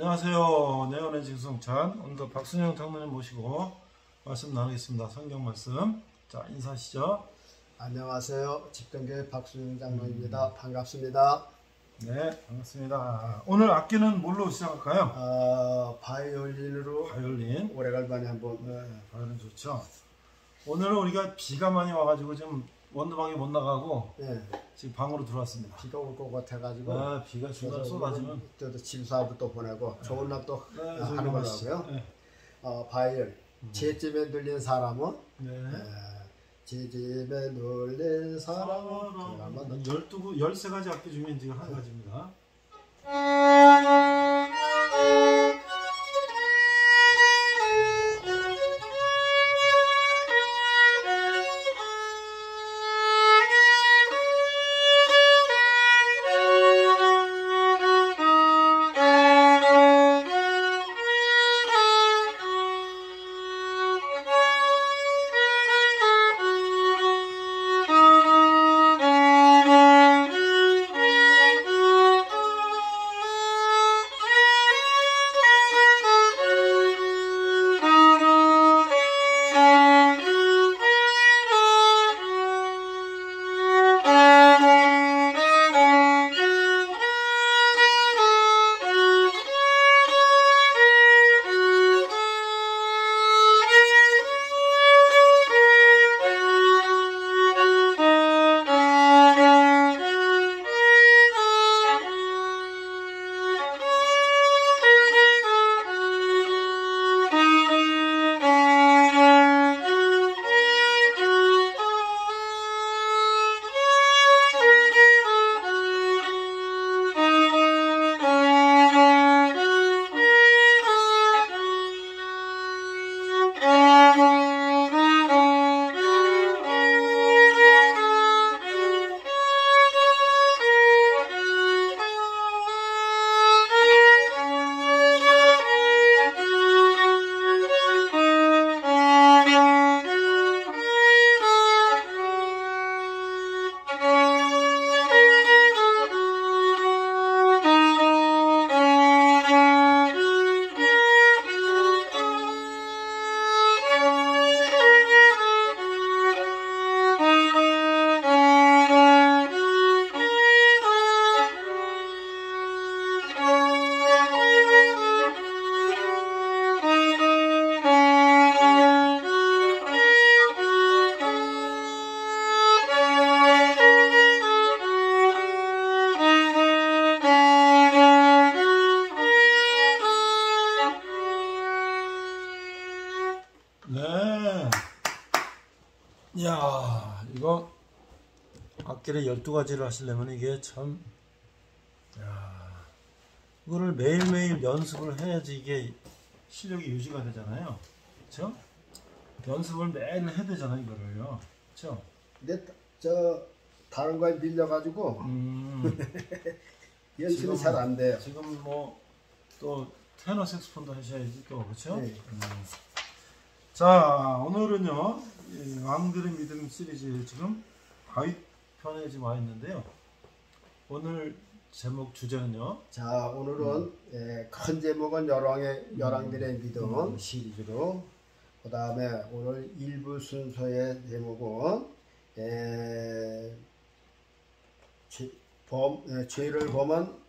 안녕하세요. 내연의 진성찬. 오늘도 박순영 장로님 모시고 말씀 나누겠습니다. 성경 말씀. 자, 인사하시죠. 안녕하세요. 집정교회 박순영 장로입니다. 반갑습니다. 네, 반갑습니다. 오늘 악기는 뭘로 시작할까요? 바이올린으로 바이올린. 오래갈 만에 한번. 네, 바이올린 좋죠. 오늘은 우리가 비가 많이 와가지고 지금 원두방에 못 나가고 네, 지금 방으로 들어왔습니다. 비가 올 것 같아가지고. 비가 중간에 쏟아지면 저도 집사도 또 보내고 좋은 날 또 하는 하시죠. 거라고요. 네. 바이올. 제 집에 눌린 사람은 네. 제 집에 눌린 사람은 한번 13가지 악기 중에 지금 한 가지입니다. 네. 이야, 이거 악기를 12가지를 하시려면 이게 참, 이거를 매일매일 연습을 해야지 이게 실력이 유지가 되잖아요. 그쵸? 연습을 매일 해야 되잖아요, 이거를요. 그쵸? 근데 다른 거에 밀려가지고 연습이 잘 안 돼요. 지금 뭐 또 테너 색소폰도 하셔야지 또, 그쵸? 네. 자, 오늘은요, 이 왕들의 믿음 시리즈 지금 가윗편에 지금 와 있는데요. 오늘 제목 주제는요. 자, 오늘은 큰 제목은 열왕들의 믿음 시리즈로, 그 다음에 오늘 일부 순서의 제목은 죄를 범한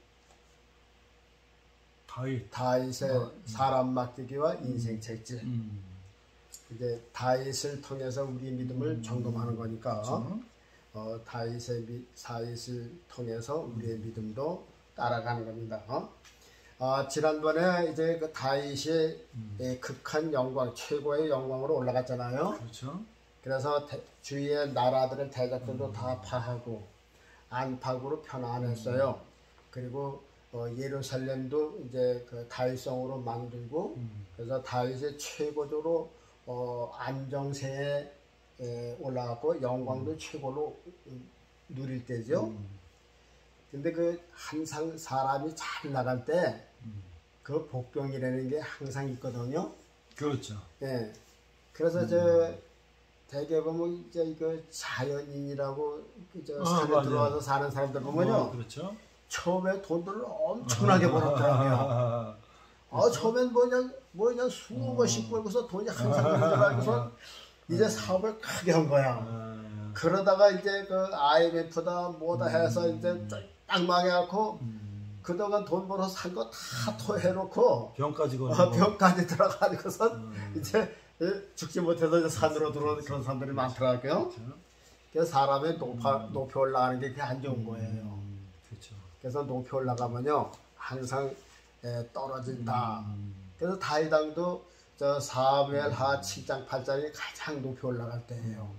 다윗의 사람 맡기기와 인생 책질. 이제 다윗을 통해서 우리 믿음을 점검하는 거니까 다윗을 통해서 우리의 믿음도 따라가는 겁니다. 지난번에 이제 그 다윗이 극한 영광, 최고의 영광으로 올라갔잖아요. 그렇죠. 그래서 주위의 나라들의 대적들도 다 파하고 안팎으로 편안했어요. 그리고 예루살렘도 이제 그 다윗성으로 만들고, 그래서 다윗의 최고적으로 안정세에 올라갔고 영광도 최고로 누릴 때죠. 근데 그 항상 사람이 잘 나갈 때 그 복병이라는 게 항상 있거든요. 그렇죠. 예. 그래서 대개 보면 이제 그 자연인이라고 산에 들어와서 사는 사람들 보면요. 그렇죠. 처음에 돈들을 엄청나게 벌었더라고요. 처음엔 뭐냐 수억씩 벌고서 돈이 항상 되는 줄 알고서 이제 사업을 크게 한 거야. 그러다가 이제 그 IMF다 뭐다 해서 이제 딱 망해갖고 그동안 돈 벌어서 산 거 다 토해놓고 병까지 걸고 병까지 들어가고서 이제 죽지 못해서 이제 산으로 들어오는 그런 사람들이 많더라고요. 그래서 사람의 높이 올라가는 게 그게 안 좋은 거예요. 그렇죠. 그래서 높이 올라가면요 항상 떨어진다. 그래서 다윗왕도 저 사무엘하 7장 8장이 가장 높이 올라갈 때예요.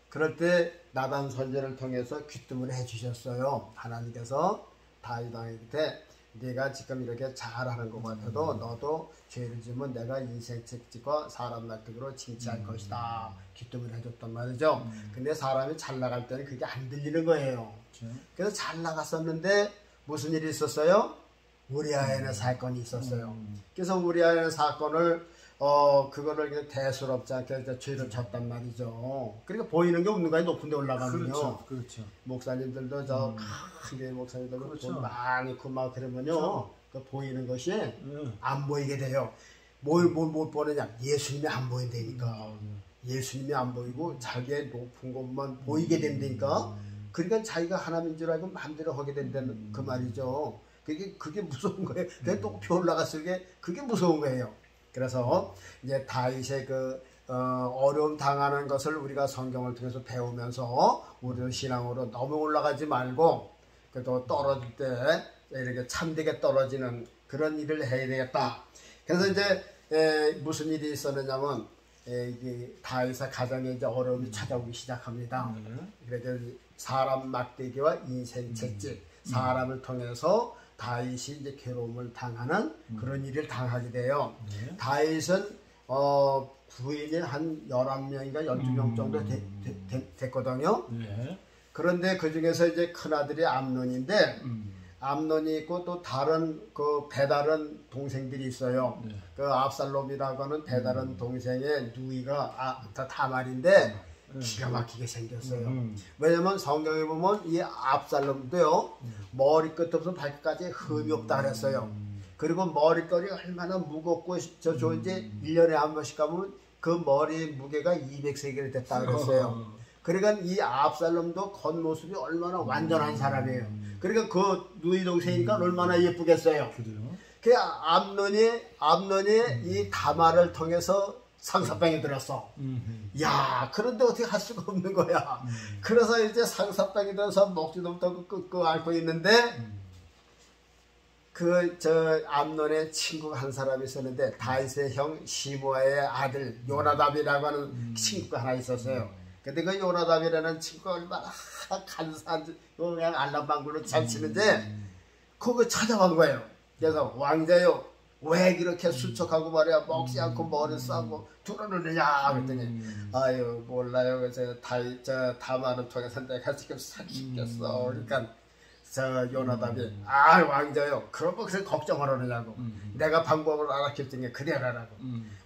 그럴 때 나단 선지를 통해서 귀뜸을 해주셨어요. 하나님께서 다윗왕한테 네가 지금 이렇게 잘하는 것 같아도 너도 죄를 지으면 내가 인생책지과 사람 납득으로 징치할 것이다. 귀뜸을 해줬단 말이죠. 근데 사람이 잘 나갈 때는 그게 안 들리는 거예요. 그래서 잘 나갔었는데 무슨 일이 있었어요? 우리아의 사건이 있었어요. 그래서 우리아의 사건을 그거를 그냥 대수롭지 않게 이제 죄를 졌단 말이죠. 그러니까 보이는 게 없는 거야. 높은 데 올라가면요. 그렇죠. 목사님들도 저 크게 목사님들도 그렇죠. 돈 많이 있고 막 그러면요. 그렇죠. 그 보이는 것이 안 보이게 돼요. 뭘 보느냐? 예수님이 안 보인다니까. 예수님이 안 보이고 자기의 높은 것만 보이게 된다니까. 그러니까 자기가 하나님인 줄 알고 마음대로 하게 된다는 그 말이죠. 그게 무서운 거예요. 그게 높이 올라갔을 게 그게 무서운 거예요. 그래서 이제 다윗의 그 어려움 당하는 것을 우리가 성경을 통해서 배우면서 우리는 신앙으로 너무 올라가지 말고 그래도 떨어질 때 이렇게 참되게 떨어지는 그런 일을 해야 되겠다. 그래서 이제 무슨 일이 있었느냐면 다윗의 가정에 이제 어려움이 찾아오기 시작합니다. 그래서 사람 막대기와 인생 채찍 사람을 통해서 다윗이 이제 괴로움을 당하는 그런 일을 당하게 돼요. 다윗은 부인이 한 11명인가 12명 정도 됐거든요. 그런데 그 중에서 이제 큰아들이 암논인데 암논이 있고 또 다른 그 배다른 동생들이 있어요. 그 압살롬이라고 하는 배다른 동생의 누이가 다말인데 기가 막히게 생겼어요. 왜냐면 성경에 보면 이 압살롬도요 머리끝부터 발끝까지 흠이 없다 그랬어요. 그리고 머리털이 얼마나 무겁고 좋은지 1년에 한 번씩 가면 그 머리 무게가 200세겔이 됐다 그랬어요. 그러니까 이 압살롬도 겉모습이 얼마나 완전한 사람이에요. 그러니까 그 누이 동생이니까 얼마나 예쁘겠어요. 그 암논이 이 다말을 통해서 상사병이 들었어. 야, 그런데 어떻게 할 수가 없는 거야. 그래서 이제 상사병이 들어서 먹지도 못하고 끄끄 앓고 있는데 암논의 친구가 한 사람이 있었는데 다윗의 형 시므아의 아들 요나답이라고 하는 친구가 하나 있었어요. 근데 그 요나답이라는 친구가 얼마나 간사한지 그냥 알랑방구로 잘 치는데 그거 찾아간 거예요. 그래서 왕자요 왜 그렇게 수척하고 말이야 먹지 않고 머리 싸고 두려느냐 그랬더니 아유 몰라요. 그래서 다말을 통해서 내가 지금 사기겠어. 그러니까 저 요나답이 왕자요 그런 거 그래서 걱정하려느냐고 내가 방법을 알아켰더니 그래라라고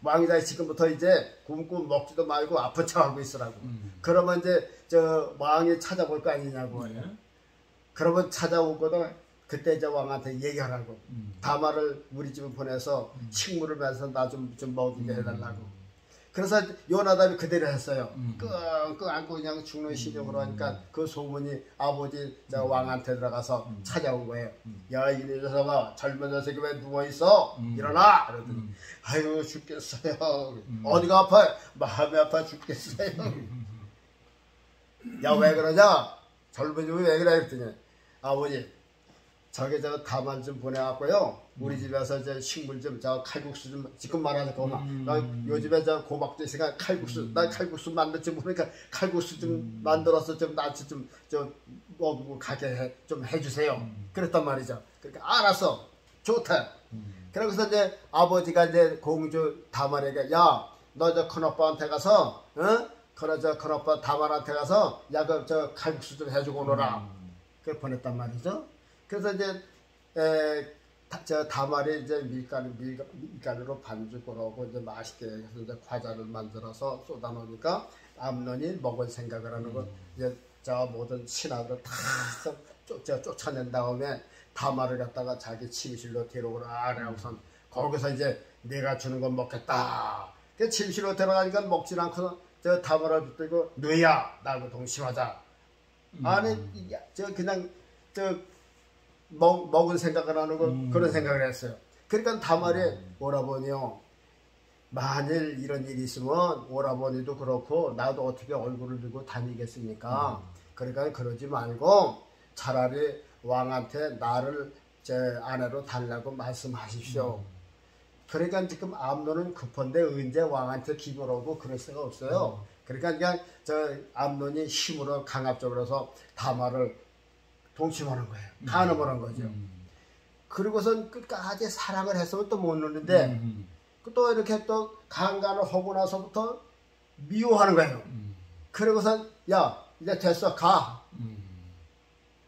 왕자이 지금부터 이제 굶고 먹지도 말고 아픈 척하고 있으라고 그러면 이제 저 왕이 찾아볼 거 아니냐고 그러면 찾아오거든. 그때 이제 왕한테 얘기하라고 다말을 우리 집에 보내서 식물을 매서 나 좀 먹이게 해달라고. 그래서 요나답이 그대로 했어요. 끙끙 안고 그냥 죽는 시력으로 하니까 그 소문이 아버지 왕한테 들어가서 찾아온 거예요. 야, 이 녀석아 젊은 녀석이 왜 누워있어? 일어나! 그러더니 아유 죽겠어요. 어디가 아파요? 마음이 아파 죽겠어요. 야, 왜 그러냐? 젊은 녀석이 왜 그래? 그랬더니 아버지 저기 다만 좀 보내갖고요. 우리 집에서 이제 식물 좀 칼국수 좀 지금 말하는 거만. 요즘에 고박도 있으니까 칼국수 나 칼국수 만들지 모르니까 칼국수 좀 만들어서 좀 나한테 좀 먹고 가게 좀 해주세요. 그랬단 말이죠. 그러니까 알았어 좋다. 그러고서 이제 아버지가 이제 공주 다말에게 야 너 저 큰오빠한테 가서 큰오빠 다말한테 가서 야 그 칼국수 좀 해주고 오너라. 그걸 보냈단 말이죠. 그래서 이제 다말이 이제 밀가루로 반죽을 하고 이제 맛있게 해서 이제 과자를 만들어서 쏟아 놓으니까 암논이 먹을 생각을 하는 거 이제 모든 신하들을 다 쫓아낸 다음에 다말을 갖다가 자기 침실로 데려오라 그래서 거기서 이제 내가 주는 건 먹겠다. 그 침실로 들어가니까 먹질 않고 저 다말을 붙들고 너야 나하고 동심하자. 아니 저 그냥 저 먹은 생각을 안 하고 그런 생각을 했어요. 그러니까 다말이 오라버니요. 만일 이런 일이 있으면 오라버니도 그렇고 나도 어떻게 얼굴을 들고 다니겠습니까? 그러니까 그러지 말고 차라리 왕한테 나를 제 아내로 달라고 말씀하십시오. 그러니까 지금 암논은 급한데 언제 왕한테 기도를 하고 그럴 수가 없어요. 그러니까 그냥 저 암논이 힘으로 강압적으로 해서 다말을 동침하는 거예요. 간음하는 거죠. 그리고선 끝까지 사랑을 했으면 또 못 놓는데 또 이렇게 또 강간을 하고 나서부터 미워하는 거예요. 그러고선 야 이제 됐어 가.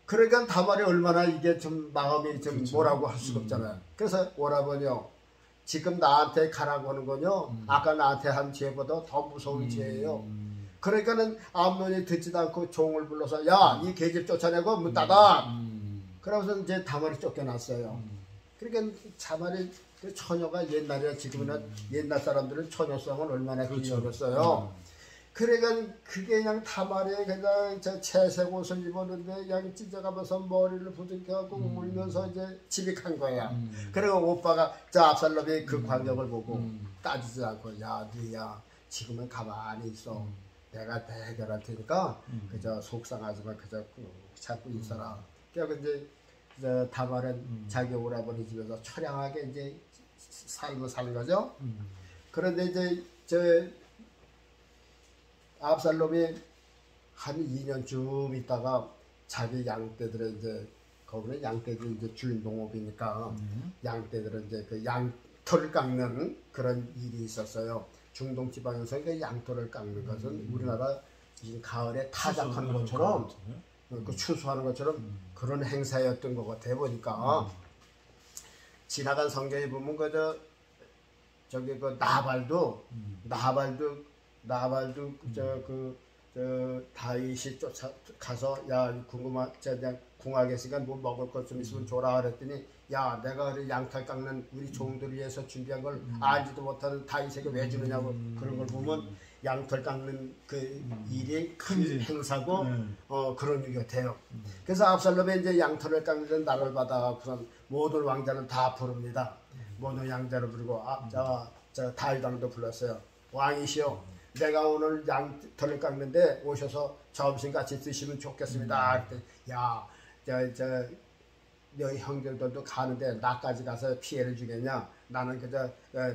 그러니까 다말이 얼마나 이게 좀 마음이 좀 그렇죠. 뭐라고 할 수가 없잖아요. 그래서 오라버니요 지금 나한테 가라고 하는 거요 아까 나한테 한 죄보다 더 무서운 죄예요. 그러니까는 암논이 듣지도 않고 종을 불러서 야 이 계집 쫓아내고 문 닫아. 그러면서 이제 다말이 쫓겨났어요. 그러니까 다말이 그 처녀가 옛날이나 지금이나 옛날 사람들은 처녀성은 얼마나 귀여웠어요. 그러니까 그게 그냥 다말이 그냥 저 채색 옷을 입었는데 그냥 찢어가면서 머리를 부둥켜갖고 울면서 이제 집에 간 거야. 그리고 오빠가 저 압살롬이 그 광경을 보고 따지지 않고 야 너야 지금은 가만히 있어. 내가 해결할 테니까 그저 속상하지만 그저 잡고 있어라. 그래서 이제 다말은 자기 오라버니 집에서 처량하게 이제 삶을 사는 거죠. 그런데 이제 저 압살롬이 한 2년쯤 있다가 자기 양떼들의 이제 거기는 양떼들이 이제 주인 농업이니까 양떼들은 이제 그 양털을 깎는 그런 일이 있었어요. 중동 지방에서 그 양털을 깎는 것은 우리나라 가을에 타작하는 것처럼 그 추수하는 것처럼 그런 행사였던 것 같아 보니까 지나간 성경에 보면 그저 저기 그 나발도 저 다윗이 쫓아가서 야 궁금한 그냥 궁하겠으니까 뭐 먹을 것 좀 있으면 줘라 그랬더니 야 내가 그 양털 깎는 우리 종들을 위해서 준비한 걸 알지도 못하는 다윗에게 왜 주느냐고 그런 걸 보면 양털 깎는 그 일이 큰 행사고 그런 일 같아요. 그래서 압살롬이 이제 양털을 깎는 날을 받아갖고선 모든 왕자는 다 부릅니다. 모든 양자를 부르고 저 다윗 왕도 불렀어요. 왕이시여 내가 오늘 양털을 깎는데 오셔서 점심같이 드시면 좋겠습니다. 그랬더니 야 너희 형들도 가는데 나까지 가서 피해를 주겠냐? 나는 그저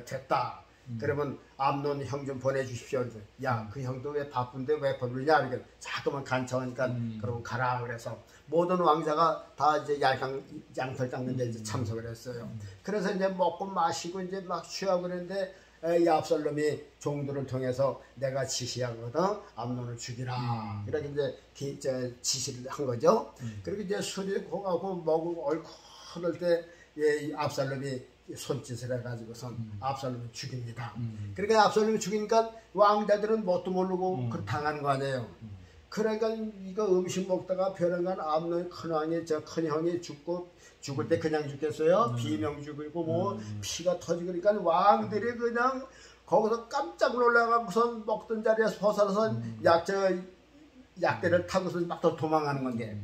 됐다. 그러면 암논 형 좀 보내주십시오. 야 그 형도 왜 바쁜데 왜 부르냐? 이렇게 자꾸만 간청하니까 그러면 가라 그래서 모든 왕자가 다 이제 양털 깎는데 이제 참석을 했어요. 그래서 이제 먹고 마시고 이제 막 취하고 그랬는데 이 압살롬이 종들을 통해서 내가 지시하거든 암논을 죽이라 이렇게 이제 지시를 한 거죠. 그리고 이제 술이 고하고 먹고 얼큰할 때 압살롬이 손짓을 해가지고선 압살롬을 죽입니다. 그러니까 압살롬을 죽이니까 왕자들은 뭣도 모르고 그 당하는 거 아니에요. 그러니까 이거 음식 먹다가 변형한 암논 큰왕이 저 큰형이 죽을 때 그냥 죽겠어요? 비명 죽이고 뭐 피가 터지고 그러니까 왕들이 그냥 거기서 깜짝 놀라가고선 먹던 자리에서 벗어나서 약대를 타고서 막 더 도망가는 건데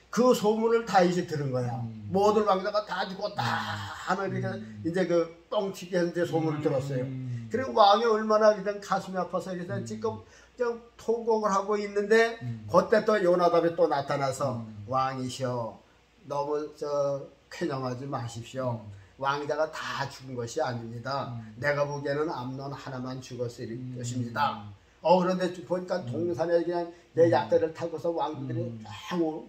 그 소문을 다윗이 들은 거야. 모든 왕자가 다 죽었다 하는 이렇게 이제 그 뻥튀기 했는데 소문을 들었어요. 그리고 왕이 얼마나 그냥 가슴이 아파서 그래서 지금 그냥 통곡을 하고 있는데 그때 또 요나답이 또 나타나서 왕이시여 너무 쾌념하지 마십시오. 왕자가 다 죽은 것이 아닙니다. 내가 보기에는 암논 하나만 죽었을 것입니다. 그런데 보니까 동산에 그냥 내 약대를 타고서 왕들이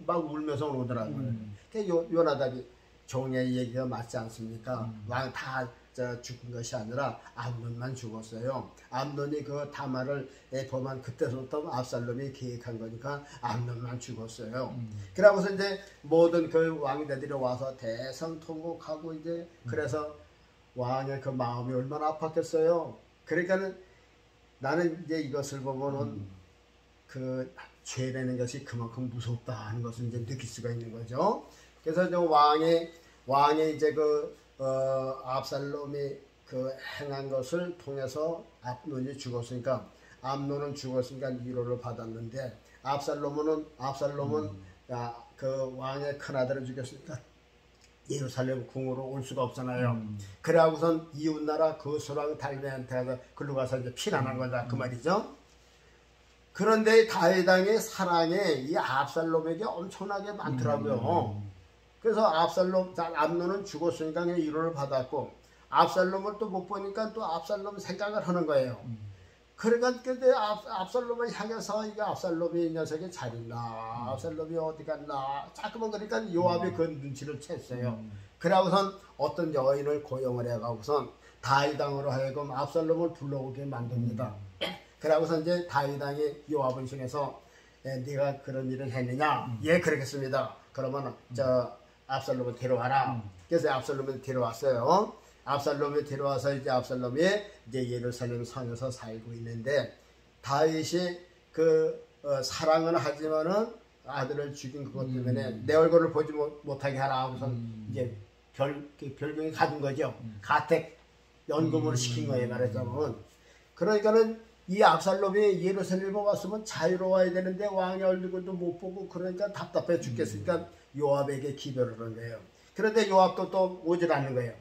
막 울면서 오더라고요. 요나답이 종의 얘기가 맞지 않습니까? 왕 다 죽은 것이 아니라 암논만 죽었어요. 암논이 그 다말을 범한 그때부터 압살롬이 계획한 거니까 암논만 죽었어요. 그러고서 이제 모든 그 왕자들이 와서 대성통곡하고 이제 그래서 왕의 그 마음이 얼마나 아팠겠어요. 그러니까는 나는 이제 이것을 보면은 그 죄라는 것이 그만큼 무섭다 하는 것을 이제 느낄 수가 있는 거죠. 그래서 저 왕이 이제 그 압살롬이 그 행한 것을 통해서 암논이 죽었으니까 암논은 죽었으니까 위로를 받았는데 압살롬은 그 왕의 큰아들을 죽였으니까 예루살렘 궁으로 올 수가 없잖아요. 그래하고선 이웃나라 그 소랑 달메한테 가서 글로 가서 이제 피난한 거다 그 말이죠. 그런데 다윗 왕의 사랑이 이 압살롬에게 엄청나게 많더라고요. 그래서 암논은 죽었으니까 그냥 위로를 받았고 압살롬을 또 못 보니까 또 압살롬 생각을 하는 거예요. 그러니까 근데 압살롬을 향해서 이게 압살롬이 이 녀석이 잘 있나 압살롬이 어디 갔나 자꾸만 그러니까 요압이 그 눈치를 챘어요. 그러고선 어떤 여인을 고용을 해가고선 다윗왕으로 하여금 압살롬을 불러오게 만듭니다. 그러고선 이제 다윗왕이 요압을 향해서 네가 그런 일을 했느냐? 예, 그러겠습니다. 그러면 저 압살롬을 데려와라. 그래서 압살롬을 데려왔어요. 압살롬을 데려와서 이제 압살롬이 이제 예루살렘 성에서 살고 있는데 다윗이 그 사랑은 하지만은 아들을 죽인 그것 때문에 내 얼굴을 보지 못하게 하라 하고선 이제 별명이 가진 거죠. 가택 연금으로 시킨 거예요 말하자면. 그러니까는 이 압살롬이 예루살렘에 왔으면 자유로워야 되는데 왕의 얼굴도 못 보고 그러니까 답답해 죽겠으니까 요압에게 기별을 한 거예요. 그런데 요압도 또 오질 않는 거예요.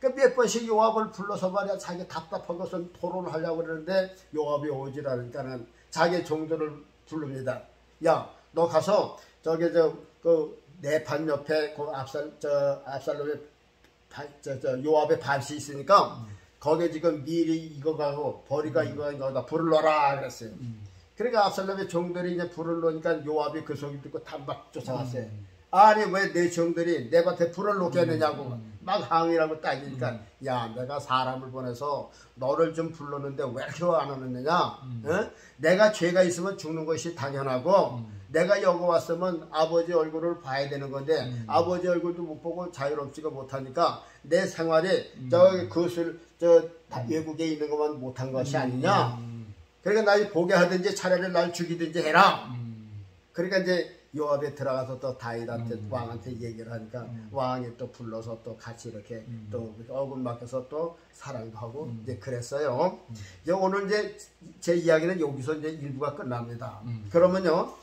몇 번씩 요압을 불러서 말이야 자기 답답한 것은 토론을 하려고 그러는데 요압이 오질 않으니까는 자기 종들을 부릅니다. 야, 너 가서 저기 내 반 옆에 그 압살롬의 요압의 밭이 있으니까 거기에 지금 밀이 익어가고 버리가 익어가고 불을 넣어라 그랬어요. 그러니까 압살롬의 종들이 이제 불을 넣으니까 요압이 그 소리 듣고 단박 쫓아갔어요. 아니 왜 내 종들이 내 밭에 불을 놓게 했느냐고 막 항의라고 따지니까 야 내가 사람을 보내서 너를 좀 불렀는데 왜 이렇게 안 오느냐? 내가 죄가 있으면 죽는 것이 당연하고 내가 여기 왔으면 아버지 얼굴을 봐야 되는 건데 아버지 얼굴도 못 보고 자유롭지가 못하니까 내 생활이 외국에 있는 것만 못한 것이 아니냐? 그러니까 날 보게 하든지 차라리 날 죽이든지 해라. 그러니까 이제 요압에 들어가서 또 다윗한테 왕한테 얘기를 하니까 왕이 또 불러서 또 같이 이렇게 또 어금 맡겨서 또 사랑도 하고 이제 그랬어요. 이제 오늘 이제 제 이야기는 여기서 이제 일부가 끝납니다. 그러면요,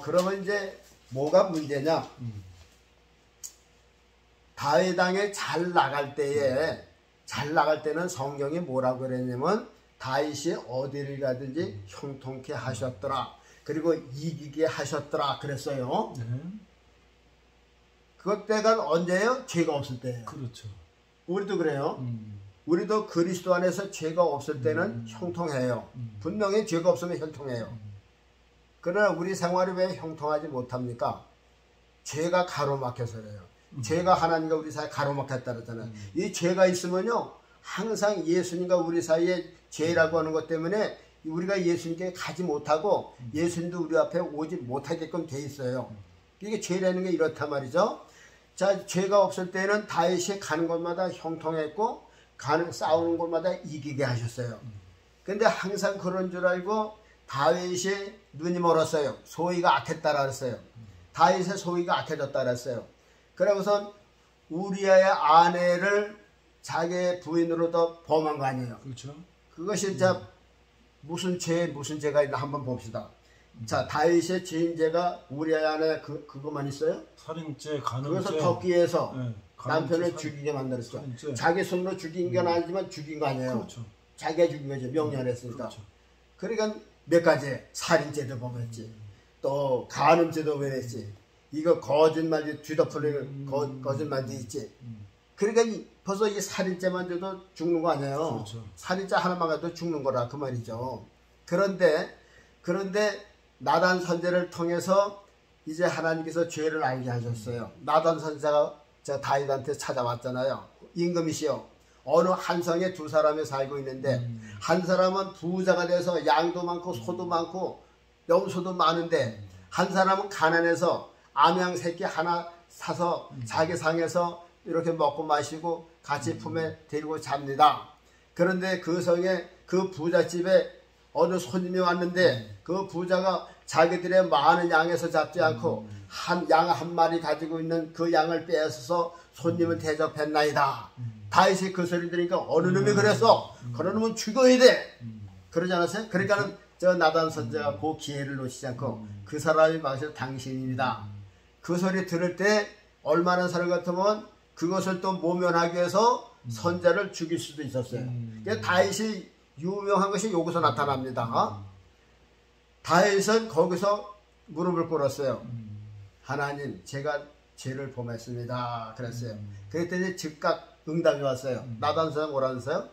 그러면 이제 뭐가 문제냐? 다윗 왕에 잘 나갈 때는 성경이 뭐라고 그랬냐면 다윗이 어디를 가든지 형통케 하셨더라. 그리고 이기게 하셨더라 그랬어요. 그때가 언제예요? 죄가 없을 때예요. 그렇죠. 우리도 그래요. 우리도 그리스도 안에서 죄가 없을 때는 형통해요. 분명히 죄가 없으면 형통해요. 그러나 우리 생활이 왜 형통하지 못합니까? 죄가 가로막혀서 그래요. 죄가 하나님과 우리 사이에 가로막혔다 그러잖아요. 이 죄가 있으면요 항상 예수님과 우리 사이에 죄라고 하는 것 때문에 우리가 예수님께 가지 못하고 예수님도 우리 앞에 오지 못하게끔 돼 있어요. 이게 죄라는 게 이렇단 말이죠. 자, 죄가 없을 때는 다윗이 가는 곳마다 형통했고 싸우는 곳마다 이기게 하셨어요. 근데 항상 그런 줄 알고 다윗이 눈이 멀었어요. 소위가 악했다라 그랬어요. 다윗의 소위가 악해졌다 그랬어요. 그러고선 우리아의 아내를 자기의 부인으로 더 범한 거 아니에요. 그렇죠. 그것이 진짜 무슨 죄가 있나 한번 봅시다. 자, 다윗의 죄인죄가 우리아의 아내 그것만 있어요? 살인죄, 간음죄. 그래서 덮기 위해서 네, 남편을 죽이게 만들었죠. 살인죄. 자기 손으로 죽인 건 아니지만 죽인 거 아니에요. 그렇죠. 자기가 죽인 거죠. 명령을 했으니까. 그렇죠. 그러니까 몇 가지 살인죄도 범했지. 또 간음죄도 범했지. 이거 거짓말도 뒤덮으려는 거짓말도 있지. 그러니까 벌써 이 살인죄만 줘도 죽는 거 아니에요. 그렇죠. 살인죄 하나만 가도 죽는 거라 그 말이죠. 그런데 나단 선지자를 통해서 이제 하나님께서 죄를 알게 하셨어요. 나단 선지자가 저 다윗한테 찾아왔잖아요. 임금이시여, 어느 한 성에 두 사람이 살고 있는데 한 사람은 부자가 돼서 양도 많고 소도 많고 염소도 많은데 한 사람은 가난해서 암양 새끼 하나 사서 자기 상에서 이렇게 먹고 마시고 같이 품에 데리고 잡니다. 그런데 그 성에 그 부잣집에 어느 손님이 왔는데 그 부자가 자기들의 많은 양에서 잡지 않고 양 한 마리 가지고 있는 그 양을 빼앗아서 손님을 대접했나이다. 다윗이 그 소리 들으니까 어느 놈이 그랬어? 그런 놈은 죽어야 돼. 그러지 않았어요? 그러니까는 저 나단 선지자가 그 기회를 놓치지 않고 그 사람이 말해서 당신입니다. 그 소리 들을 때 얼마나 사람 같으면 그것을 또 모면하기 위해서 선자를 죽일 수도 있었어요. 그러니까 다윗이 유명한 것이 여기서 나타납니다. 다윗은 거기서 무릎을 꿇었어요. 하나님, 제가 죄를 범했습니다. 그랬어요. 그랬더니 즉각 응답이 왔어요. 나단 선지자가 뭐라 했어요?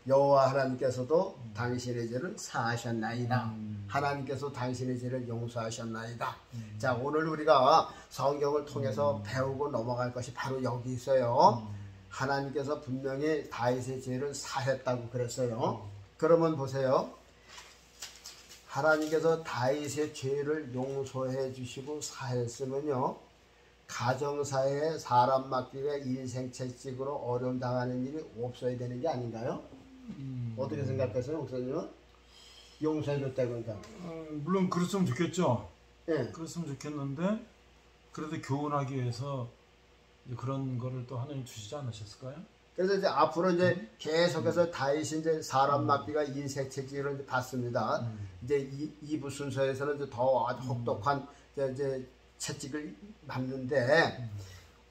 여호와 하나님께서도 당신의 죄를 사하셨나이다. 하나님께서 당신의 죄를 용서하셨나이다. 자, 오늘 우리가 성경을 통해서 배우고 넘어갈 것이 바로 여기 있어요. 하나님께서 분명히 다윗의 죄를 사했다고 그랬어요. 그러면 보세요. 하나님께서 다윗의 죄를 용서해 주시고 사했으면요, 가정사회에 사람 맡기가 인생 채찍으로 어려움 당하는 일이 없어야 되는 게 아닌가요? 어떻게 생각하세요, 목사님은? 용서해 줬다니까. 물론 그랬으면 좋겠죠. 예. 그랬으면 좋겠는데 그래도 교훈하기 위해서 그런 거를 또 하나님 주시지 않으셨을까요? 그래서 이제 앞으로 이제 계속해서 다윗이 이제 사람 맡기가 인생 채찍을 이제 받습니다. 이제 2부 순서에서는 이제 더 아주 혹독한 이제 채찍을 받는데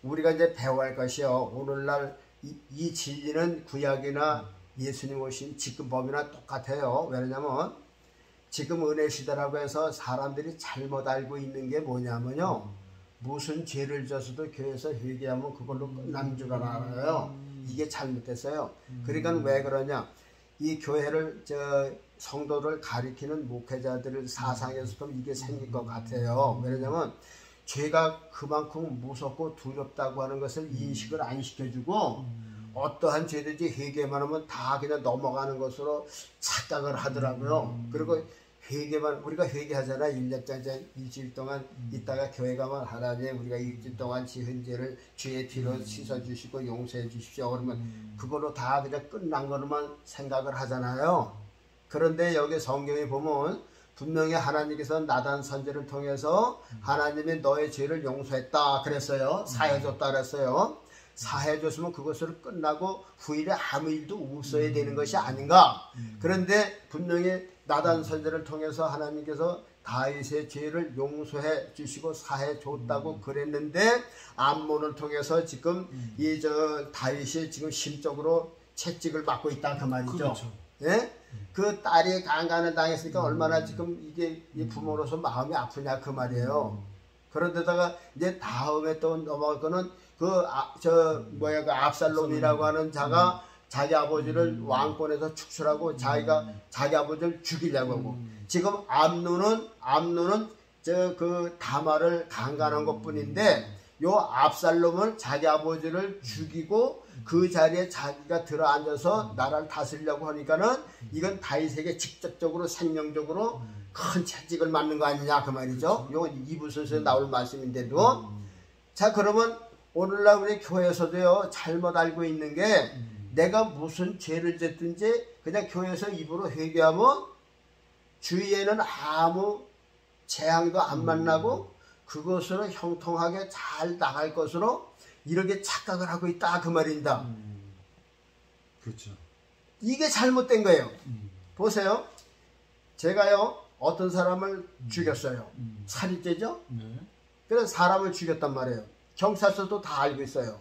우리가 이제 배워야 할 것이요. 오늘날 이 진리는 구약이나 예수님 오신 지금 법이나 똑같아요. 왜냐면 지금 은혜 시대라고 해서 사람들이 잘못 알고 있는 게 뭐냐면요, 무슨 죄를 져서도 교회에서 회개하면 그걸로 끝난 줄 알아요. 이게 잘못됐어요. 그러니까 왜 그러냐, 이 교회를 성도를 가리키는 목회자들의 사상에서도 이게 생긴 것 같아요. 왜냐면 죄가 그만큼 무섭고 두렵다고 하는 것을 인식을 안 시켜주고 어떠한 죄든지 회개만 하면 다 그냥 넘어가는 것으로 착각을 하더라고요. 그리고 회개만, 우리가 회개하잖아. 1년째 일주일 동안 있다가 교회 가면 하나님, 우리가 일주일 동안 지은 죄를 주의 피로 씻어주시고 용서해 주십시오. 그러면 그걸로 다 그냥 끝난 거로만 생각을 하잖아요. 그런데 여기 성경에 보면 분명히 하나님께서 나단 선지를 통해서 하나님이 너의 죄를 용서했다 그랬어요. 사해줬다 그랬어요. 사해줬으면 그것으로 끝나고 후일에 아무 일도 없어야 되는 것이 아닌가. 그런데 분명히 나단 선지를 통해서 하나님께서 다윗의 죄를 용서해 주시고 사해 줬다고 그랬는데 암몬을 통해서 지금 다윗이 지금 심적으로 채찍을 받고 있다 그 말이죠. 그렇죠. 예? 그 딸이 강간을 당했으니까 얼마나 지금 이게 부모로서 마음이 아프냐 그 말이에요. 그런데다가 이제 다음에 또 넘어갈 거는 그 압살롬이라고 하는 자가 자기 아버지를 왕권에서 축출하고 자기 아버지를 죽이려고 하고, 지금 암논은 그 다말을 강간한 것뿐인데 요 압살롬을 자기 아버지를 죽이고 그 자리에 자기가 들어앉아서 나라를 다스리려고 하니까는 이건 다윗에게 직접적으로 생명적으로 큰 채찍을 맞는 거 아니냐 그 말이죠. 요 2부 순서에 나올 말씀인데도. 자, 그러면 오늘날 우리 교회에서도요, 잘못 알고 있는 게 내가 무슨 죄를 졌든지 그냥 교회에서 입으로 회개하면 주위에는 아무 재앙도 안 만나고 그것으로 형통하게 잘 나갈 것으로 이렇게 착각을 하고 있다 그 말입니다. 그렇죠. 이게 잘못된 거예요. 보세요. 제가요, 어떤 사람을 죽였어요. 살인죄죠? 네. 그래서 사람을 죽였단 말이에요. 경찰서도 다 알고 있어요.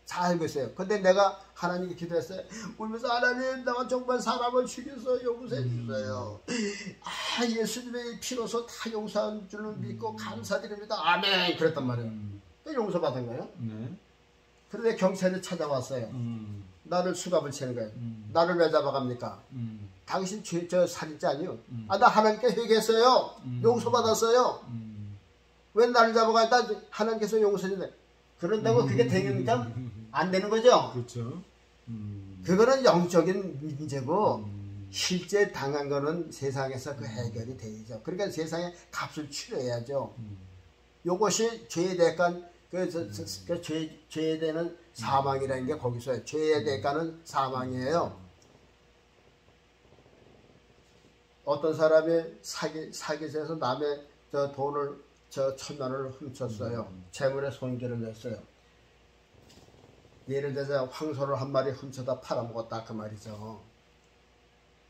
다 알고 있어요. 근데 내가 하나님께 기도했어요. 울면서 하나님, 내가 정말 사람을 죽여서 용서해 주세요. 예수님의 피로서 다 용서한 줄을 믿고 감사드립니다. 아멘. 그랬단 말이에요. 용서받은 거예요. 네. 그런데 경찰이 찾아왔어요. 나를 수갑을 채는 거예요. 나를 왜 잡아갑니까? 당신 저 살인자 아니요? 나 하나님께 회개했어요. 용서받았어요. 왜 나를 잡아가? 나 하나님께서 용서해. 그런다고 그게 되니까 안 되는 거죠? 그렇죠. 그거는 영적인 문제고 실제 당한 거는 세상에서 그 해결이 되죠. 그러니까 세상에 값을 치러야죠. 요것이 죄의 대가, 죄에 대한 사망이라는 게 거기서요. 죄의 대가는 사망이에요. 어떤 사람이 사기에서 남의 저 돈을 1,000만 원을 훔쳤어요. 재물에 손괴를 냈어요. 예를 들어서 황소를 한 마리 훔쳐다 팔아먹었다 그 말이죠.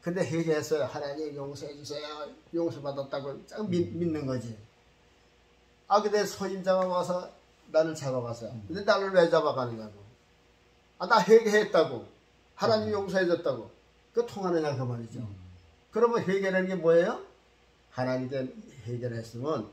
근데 회개했어요. 하나님 용서해 주세요. 용서받았다고 딱 믿는 거지. 근데 선임자가 와서 나를 잡아갔어요. 근데 나를 왜 잡아가느냐고. 나 회개했다고. 하나님 용서해 줬다고. 그 통하느냐 그 말이죠. 그러면 회개라는 게 뭐예요? 하나님께 회개를 했으면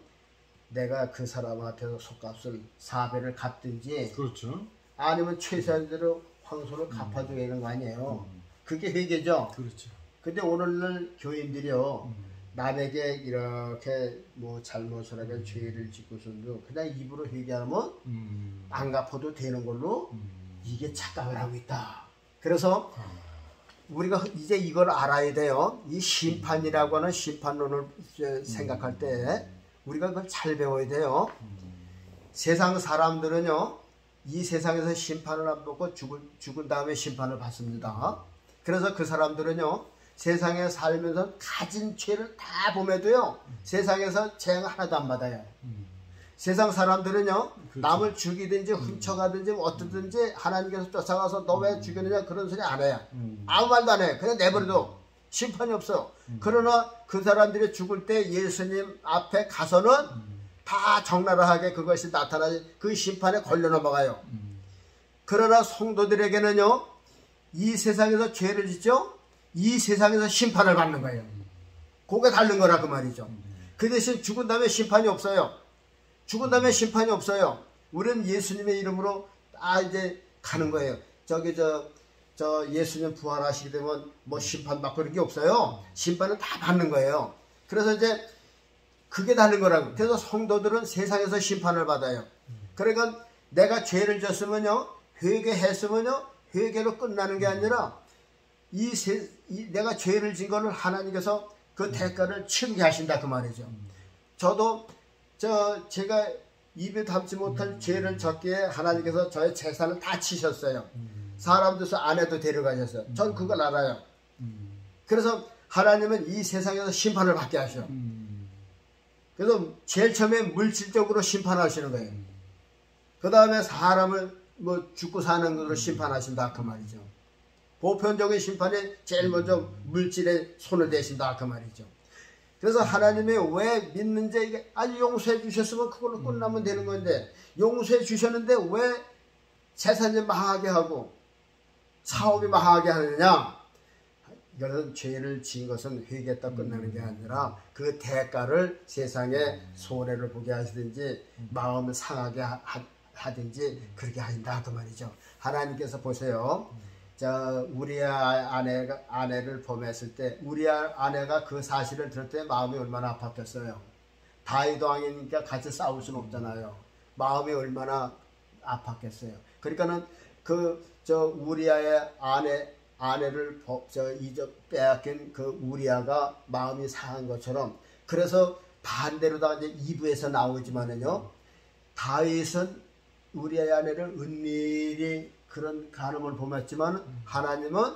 내가 그 사람한테서 속값을 4배를 갚든지, 그렇죠. 아니면 최소한대로 황소를 갚아줘야 되는 거 아니에요. 그게 회개죠. 그렇죠. 근데 오늘날 교인들이요, 남에게 이렇게 뭐 잘못을 하게 죄를 짓고서도 그냥 입으로 회개하면 안 갚아도 되는 걸로 이게 착각을 하고 있다. 그래서 우리가 이제 이걸 알아야 돼요. 이 심판이라고 하는 심판론을 생각할 때 우리가 그걸 잘 배워야 돼요. 세상 사람들은요, 이 세상에서 심판을 안 받고 죽은 다음에 심판을 받습니다. 그래서 그 사람들은요, 세상에 살면서 가진 죄를 다 범해도요, 세상에서 재앙 하나도 안 받아요. 세상 사람들은요, 그렇죠. 남을 죽이든지 훔쳐가든지 어떻든지 하나님께서 쫓아가서 너 왜 죽였느냐 그런 소리 안 해요. 아무 말도 안 해요. 그냥 내버려둬. 심판이 없어요. 그러나 그 사람들이 죽을 때 예수님 앞에 가서는 다 적나라하게 그것이 나타나지, 그 심판에 걸려 넘어가요. 그러나 성도들에게는요, 이 세상에서 죄를 짓죠, 이 세상에서 심판을 받는 거예요. 그게 다른 거라 그 말이죠. 그 대신 죽은 다음에 심판이 없어요. 죽은 다음에 심판이 없어요. 우리는 예수님의 이름으로 이제 가는 거예요. 저 예수님 부활하시게 되면 뭐 심판받고 그런 게 없어요. 심판은 다 받는 거예요. 그래서 이제 그게 다른 거라고. 그래서 성도들은 세상에서 심판을 받아요. 그러니까 내가 죄를 졌으면요, 회개했으면요, 회개로 끝나는 게 아니라 내가 죄를 진 거를 하나님께서 그 대가를 치르게 하신다 그 말이죠. 저도 제가 입에 담지 못할 죄를 졌기에 하나님께서 저의 재산을 다 치셨어요. 사람들서 아내도 데려가셨어요. 전 그걸 알아요. 그래서 하나님은 이 세상에서 심판을 받게 하셔. 그래서 제일 처음에 물질적으로 심판하시는 거예요. 그 다음에 사람을 뭐 죽고 사는 것으로 심판하신다 그 말이죠. 보편적인 심판이 제일 먼저 물질에 손을 대신다 그 말이죠. 그래서 하나님이 왜 믿는지, 이게 용서해 주셨으면 그걸로 끝나면 되는 건데, 용서해 주셨는데 왜 재산이 망하게 하고 사업이 망하게 하느냐? 이것은 죄를 지은 것은 회개했다 끝나는 게 아니라 그 대가를 세상에 손해를 보게 하시든지 마음을 상하게 하든지 그렇게 하신다 그 말이죠. 하나님께서 보세요. 우리 아내를 범했을 때, 우리 아내가 그 사실을 들을 때 마음이 얼마나 아팠겠어요. 다윗 왕이니까 같이 싸울 수는 없잖아요. 마음이 얼마나 아팠겠어요. 그러니까는 우리아의 아내를 빼앗긴 그 우리아가 마음이 상한 것처럼, 그래서 반대로다가 이제 2부에서 나오지만은요, 다윗은 우리아의 아내를 은밀히 그런 간음을 범했지만 하나님은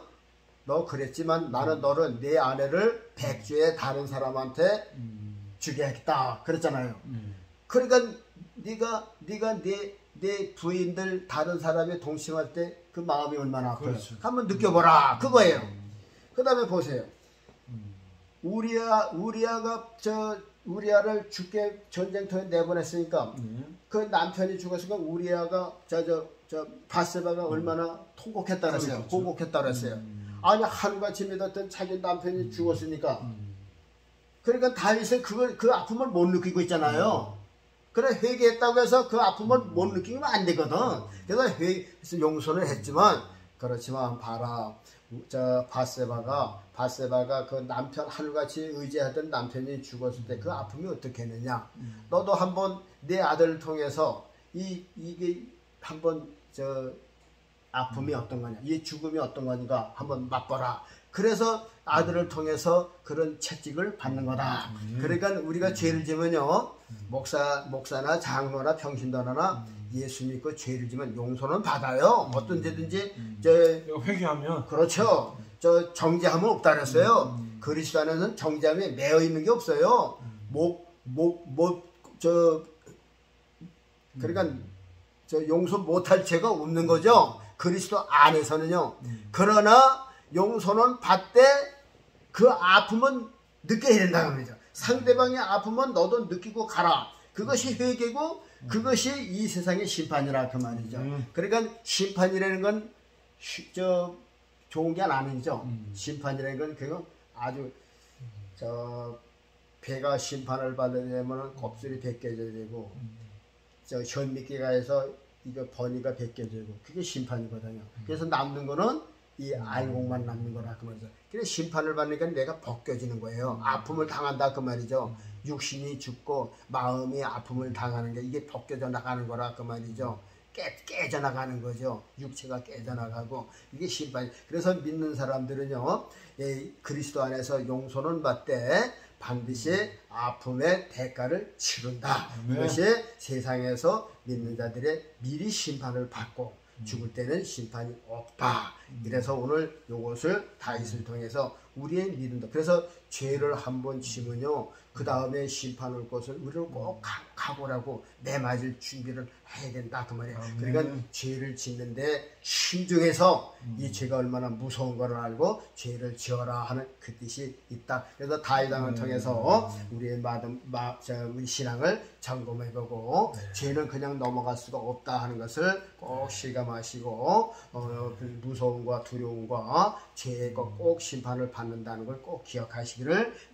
너 그랬지만 나는 너를, 내 아내를 백주에 다른 사람한테 주게 했다 그랬잖아요. 그러니까 네가 내 부인들 다른 사람이 동침할 때 그 마음이 얼마나 아파요. 그렇죠. 한번 느껴보라 그거예요. 그 다음에 보세요. 우리아가 우리아를 죽게 전쟁터에 내보냈으니까 그 남편이 죽었으니까 우리아가 바세바가 얼마나 통곡했다 그랬어요. 그렇죠. 고곡했다 그랬어요. 아니 하루같이 믿었던 자기 남편이 죽었으니까. 그러니까 다윗은 그 아픔을 못 느끼고 있잖아요. 그래 회개했다고 해서 그 아픔을 못 느끼면 안 되거든. 그래서 용서를 했지만, 그렇지만 봐라, 바세바가 그 남편, 하늘같이 의지하던 남편이 죽었을 때 그 아픔이 어떻게 했느냐. 너도 한번 내 아들을 통해서 이게 한번 아픔이 어떤 거냐, 이 죽음이 어떤 거니까 한번 맛보라. 그래서 아들을 통해서 그런 채찍을 받는 거다. 그러니까 우리가 죄를 지면요, 목사나 장로나 평신도나 예수 믿고 죄를 지면 용서는 받아요. 어떤 죄든지 회개하면. 그렇죠. 저 정죄함은 없다 그랬어요. 그리스도 안에서는 정죄함에 매여 있는 게 없어요. 그러니까 저 용서 못할 죄가 없는 거죠. 그리스도 안에서는요. 그러나 용서는 받되 그 아픔은 느껴야 된다는 거죠. 상대방의 아픔은 너도 느끼고 가라. 그것이 회개고 그것이 이 세상의 심판이라 그 말이죠. 그러니까 심판이라는 건 좋은 게 아니죠. 심판이라는 건 그거 아주 배가 심판을 받으려면 곱슬이 벗겨져야 되고 현미끼가에서 이거 버니가 벗겨지고 그게 심판이거든요. 그래서 남는 거는 이 알곡만 남는 거라 그 말이죠. 그래서 심판을 받으니까 내가 벗겨지는 거예요. 아픔을 당한다 그 말이죠. 육신이 죽고 마음이 아픔을 당하는 게 이게 벗겨져 나가는 거라 그 말이죠. 깨져 나가는 거죠. 육체가 깨져 나가고 이게 심판이. 그래서 믿는 사람들은요, 그리스도 안에서 용서는 받되 반드시 아픔의 대가를 치른다. 그것이 세상에서 믿는 자들의 미리 심판을 받고 죽을 때는 심판이 없다. 그래서 오늘 이것을 다윗을 통해서 우리의 믿음도. 그래서 죄를 한번 지면요, 그 다음에 심판 올 것을 우리는 꼭 각오라고 내맞을 준비를 해야 된다 그 말이에요. 그러니까 죄를 짓는데 신중해서 이 죄가 얼마나 무서운 걸 알고 죄를 지어라 하는 그 뜻이 있다. 그래서 다윗왕을 통해서 우리의 우리 신앙을 점검해보고 죄는 그냥 넘어갈 수가 없다 하는 것을 꼭 실감하시고 그 무서움과 두려움과 죄의 꼭 심판을 받는다는 걸 꼭 기억하시기를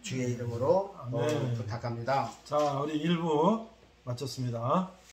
주의 이름으로 부탁합니다. 자, 우리 1부 마쳤습니다.